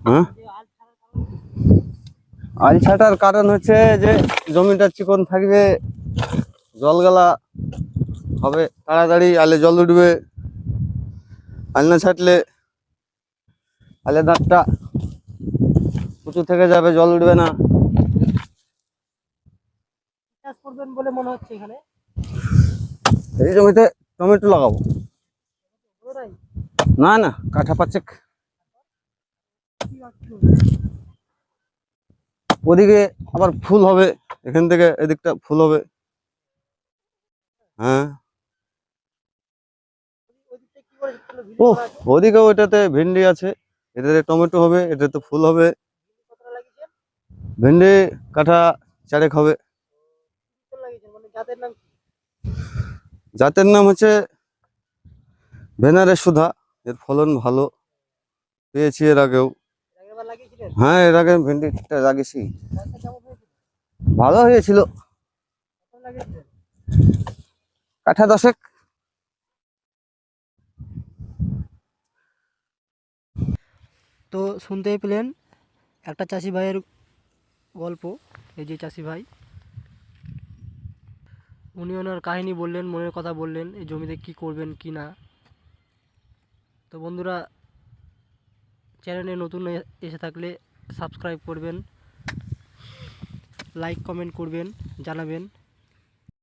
হ্যাঁ, আল ছাটার কারণ হচ্ছে যে জমিটা চিকন থাকবে, জলগালা হবে তাড়াতাড়ি, আলে জল উঠবে। আল না ছাটলে আলে দাঁতটা উঁচু থেকে যাবে, জল উঠবে না। চাষ করবেন বলে মনে হচ্ছে এখানে? এই জমিতে টমেটো লাগাবো। না না, কাঠা পাচেক। ওদিকে আবার ফুল হবে, এখান থেকে এদিকটা ফুল হবে। হ্যাঁ, ও ওদিকে ওইটাতে ভেন্ডি আছে, এটাতে টমেটো হবে, এটাতে ফুল হবে। ভেন্ডি কাঠা 4 হবে। জাতের নাম হচ্ছে ভেনারে সুধা। এর ফলন ভালো পেয়েছি এর আগেও। হ্যাঁ, এর আগে ভেন্ডিটা লাগিয়েছি, ভালো হয়েছিল। কাঠা 10। তো শুনতেই পেলেন একটা চাষি ভাইয়ের গল্প। এই যে চাষি ভাই, উনি ওনার কাহিনী বললেন, মনের কথা বললেন, এই জমিতে কি করবেন কি না। তো বন্ধুরা, চ্যানেলে নতুন এসে থাকলে সাবস্ক্রাইব করবেন, লাইক কমেন্ট করবেন, জানাবেন।